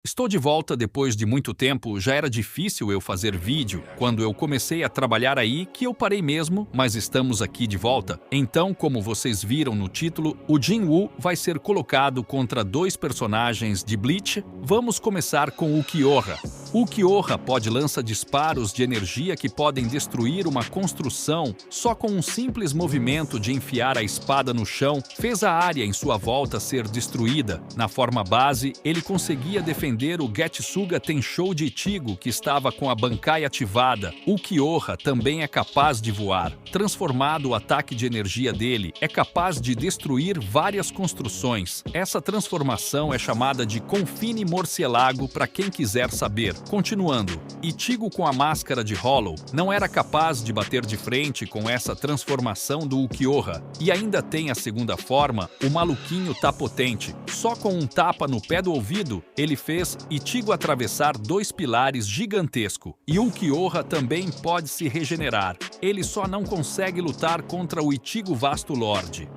Estou de volta depois de muito tempo. Já era difícil eu fazer vídeo. Quando eu comecei a trabalhar aí, que eu parei mesmo, mas estamos aqui de volta. Então, como vocês viram no título, o Jin-Woo vai ser colocado contra dois personagens de Bleach. Vamos começar com o Kyoha. O Kyoha pode lançar disparos de energia que podem destruir uma construção só com um simples movimento de enfiar a espada no chão, fez a área em sua volta ser destruída. Na forma base, ele conseguia defender o Getsuga Tenshou de Ichigo, que estava com a Bankai ativada. O Kyoha também é capaz de voar. Transformado o ataque de energia dele, é capaz de destruir várias construções. Essa transformação é chamada de Confine Morcielago para quem quiser saber. Continuando, Ichigo com a máscara de Hollow não era capaz de bater de frente com essa transformação do Kyoha. E ainda tem a segunda forma, o maluquinho tá potente. Só com um tapa no pé do ouvido, ele fez Ichigo atravessar dois pilares gigantescos. E o Kyoha também pode se regenerar. Ele só não consegue lutar contra o Ichigo Vasto Lord.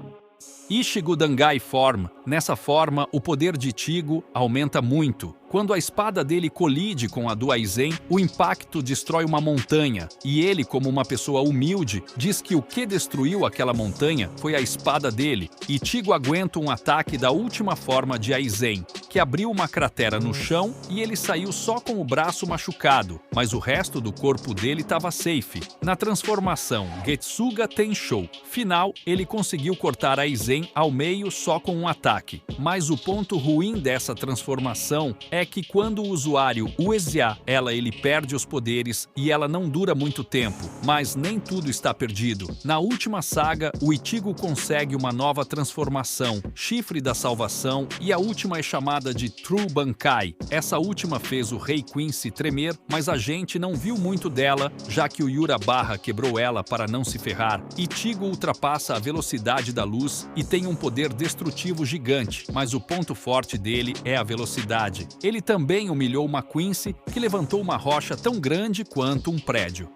Ichigo Dangai Form. Nessa forma, o poder de Ichigo aumenta muito. Quando a espada dele colide com a do Aizen, o impacto destrói uma montanha. E ele, como uma pessoa humilde, diz que o que destruiu aquela montanha foi a espada dele. Ichigo aguenta um ataque da última forma de Aizen, que abriu uma cratera no chão e ele saiu só com o braço machucado, mas o resto do corpo dele estava safe. Na transformação Getsuga Tenshou final, ele conseguiu cortar Aizen ao meio só com um ataque. Mas o ponto ruim dessa transformação é que quando o usuário usa ele perde os poderes e ela não dura muito tempo, mas nem tudo está perdido. Na última saga, o Ichigo consegue uma nova transformação, Chifre da Salvação, e a última é chamada de True Bankai. Essa última fez o Rei Quincy tremer, mas a gente não viu muito dela, já que o Yura-Barra quebrou ela para não se ferrar. Ichigo ultrapassa a velocidade da luz e tem um poder destrutivo gigante, mas o ponto forte dele é a velocidade. Ele também humilhou uma Quincy que levantou uma rocha tão grande quanto um prédio.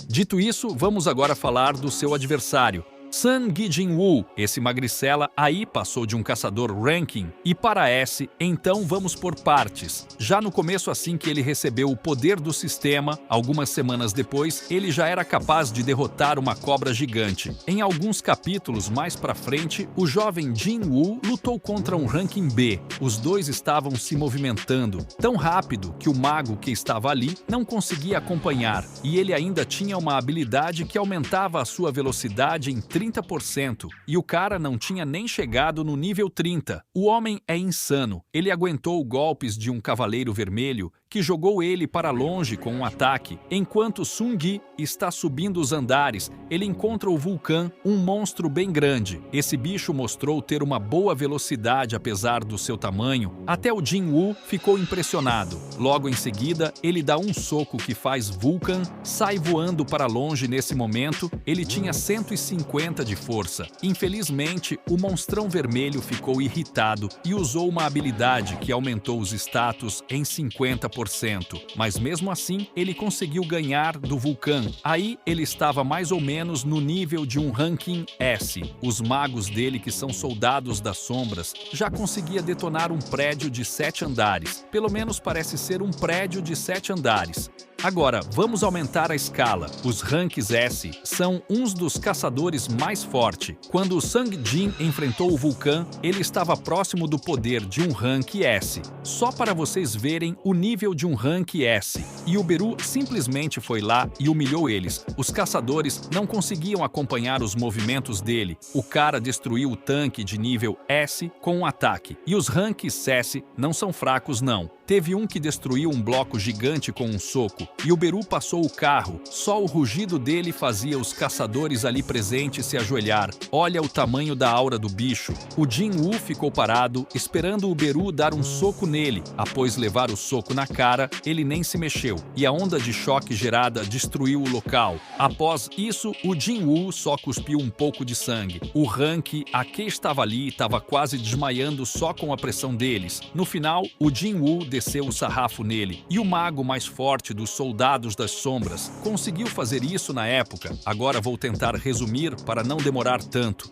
Dito isso, vamos agora falar do seu adversário. Sun Jin-Woo, esse magricela aí passou de um caçador ranking e para S, então vamos por partes. Já no começo, assim que ele recebeu o poder do sistema, algumas semanas depois, ele já era capaz de derrotar uma cobra gigante. Em alguns capítulos mais pra frente, o jovem Jin-Woo lutou contra um ranking B. Os dois estavam se movimentando tão rápido que o mago que estava ali não conseguia acompanhar, e ele ainda tinha uma habilidade que aumentava a sua velocidade em 30%, e o cara não tinha nem chegado no nível 30. O homem é insano. Ele aguentou golpes de um cavaleiro vermelho que jogou ele para longe com um ataque. Enquanto Sung-gi está subindo os andares, ele encontra o Vulcan, um monstro bem grande. Esse bicho mostrou ter uma boa velocidade apesar do seu tamanho. Até o Jin-Woo ficou impressionado. Logo em seguida, ele dá um soco que faz Vulcan sai voando para longe. Nesse momento, ele tinha 150 de força. Infelizmente, o monstrão vermelho ficou irritado e usou uma habilidade que aumentou os status em 50%. Mas mesmo assim, ele conseguiu ganhar do Vulcan. Aí, ele estava mais ou menos no nível de um ranking S. Os magos dele, que são soldados das sombras, já conseguia detonar um prédio de 7 andares. Pelo menos parece ser um prédio de 7 andares. Agora, vamos aumentar a escala. Os ranks S são uns dos caçadores mais fortes. Quando o Sang-Jin enfrentou o Vulcan, ele estava próximo do poder de um rank S. Só para vocês verem o nível de um rank S. E o Beru simplesmente foi lá e humilhou eles. Os caçadores não conseguiam acompanhar os movimentos dele. O cara destruiu o tanque de nível S com um ataque. E os ranks S não são fracos não. Teve um que destruiu um bloco gigante com um soco, e o Beru passou o carro. Só o rugido dele fazia os caçadores ali presentes se ajoelhar. Olha o tamanho da aura do bicho. O Jin-Woo ficou parado, esperando o Beru dar um soco nele. Após levar o soco na cara, ele nem se mexeu, e a onda de choque gerada destruiu o local. Após isso, o Jin-Woo só cuspiu um pouco de sangue. O rank a que estava ali estava quase desmaiando só com a pressão deles. No final, o Jin-Woo desceu o sarrafo nele, e o mago mais forte dos soldados das sombras conseguiu fazer isso na época. Agora vou tentar resumir para não demorar tanto.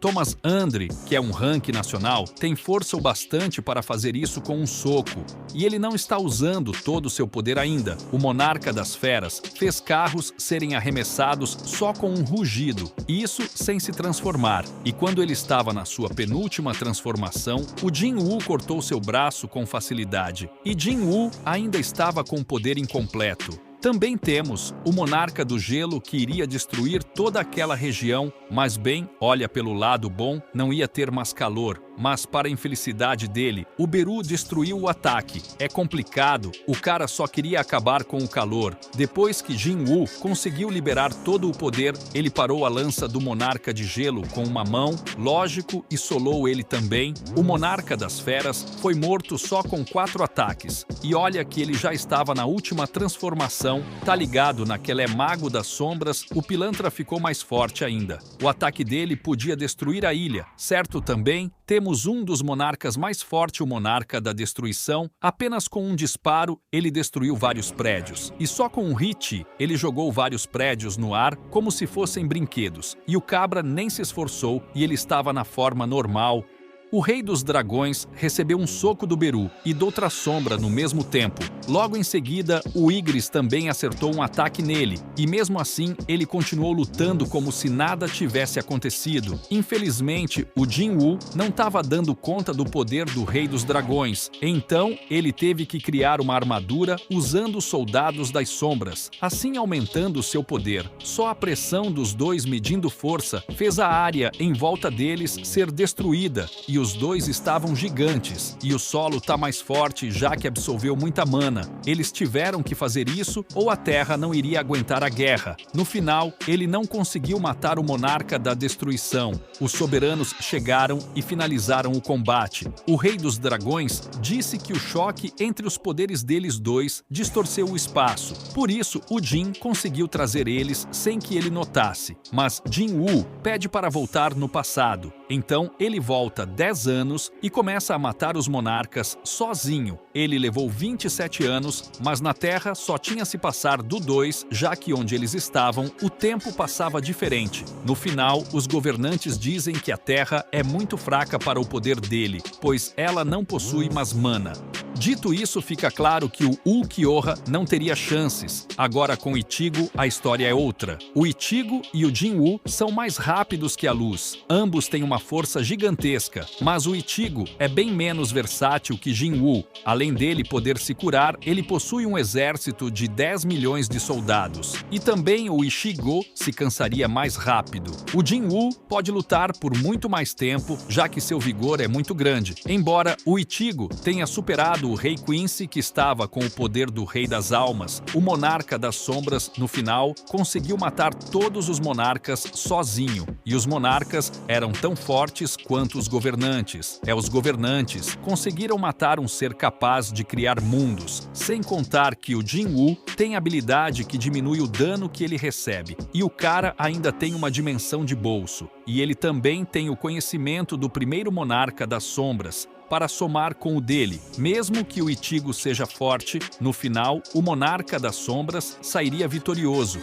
Thomas Andre, que é um rank nacional, tem força o bastante para fazer isso com um soco. E ele não está usando todo o seu poder ainda. O monarca das feras fez carros serem arremessados só com um rugido, isso sem se transformar. E quando ele estava na sua penúltima transformação, o Jin-Woo cortou seu braço com facilidade. E Jin-Woo ainda estava com o poder incompleto. Também temos o Monarca do Gelo, que iria destruir toda aquela região, mas bem, olha pelo lado bom, não ia ter mais calor. Mas para a infelicidade dele, o Beru destruiu o ataque. É complicado, o cara só queria acabar com o calor. Depois que Jin-Woo conseguiu liberar todo o poder, ele parou a lança do Monarca de Gelo com uma mão, lógico, e solou ele também. O Monarca das Feras foi morto só com 4 ataques. E olha que ele já estava na última transformação, tá ligado naquele é mago das sombras, o pilantra ficou mais forte ainda. O ataque dele podia destruir a ilha, certo também? Temos um dos monarcas mais forte, o Monarca da Destruição. Apenas com um disparo, ele destruiu vários prédios. E só com um hit, ele jogou vários prédios no ar como se fossem brinquedos. E o Cabra nem se esforçou e ele estava na forma normal. O Rei dos Dragões recebeu um soco do Beru e de outra sombra no mesmo tempo. Logo em seguida, o Ygritte também acertou um ataque nele, e mesmo assim ele continuou lutando como se nada tivesse acontecido. Infelizmente, o Jin-Woo não estava dando conta do poder do Rei dos Dragões, então ele teve que criar uma armadura usando os soldados das sombras, assim aumentando seu poder. Só a pressão dos dois medindo força fez a área em volta deles ser destruída, e os dois estavam gigantes, e o solo tá mais forte já que absorveu muita mana. Eles tiveram que fazer isso ou a Terra não iria aguentar a guerra. No final, ele não conseguiu matar o Monarca da Destruição. Os soberanos chegaram e finalizaram o combate. O Rei dos Dragões disse que o choque entre os poderes deles dois distorceu o espaço. Por isso, o Jin conseguiu trazer eles sem que ele notasse. Mas Jin-Woo pede para voltar no passado. Então, ele volta 10 anos e começa a matar os monarcas sozinho. Ele levou 27 anos, mas na Terra só tinha se passar do 2, já que onde eles estavam, o tempo passava diferente. No final, os governantes dizem que a Terra é muito fraca para o poder dele, pois ela não possui mais mana. Dito isso, fica claro que o Ulquiorra não teria chances. Agora com Ichigo, a história é outra. O Ichigo e o Jin-Woo são mais rápidos que a luz. Ambos têm uma força gigantesca, mas o Ichigo é bem menos versátil que Jin-Woo. Além dele poder se curar, ele possui um exército de 10 milhões de soldados. E também o Ichigo se cansaria mais rápido. O Jin-Woo pode lutar por muito mais tempo, já que seu vigor é muito grande. Embora o Ichigo tenha superado o Rei Quincy, que estava com o poder do Rei das Almas, o Monarca das Sombras, no final, conseguiu matar todos os monarcas sozinho. E os monarcas eram tão fortes quanto os governantes. Os governantes conseguiram matar um ser capaz de criar mundos, sem contar que o Jin-Woo tem habilidade que diminui o dano que ele recebe. E o cara ainda tem uma dimensão de bolso. E ele também tem o conhecimento do primeiro Monarca das Sombras, para somar com o dele. Mesmo que o Ichigo seja forte, no final, o Monarca das Sombras sairia vitorioso.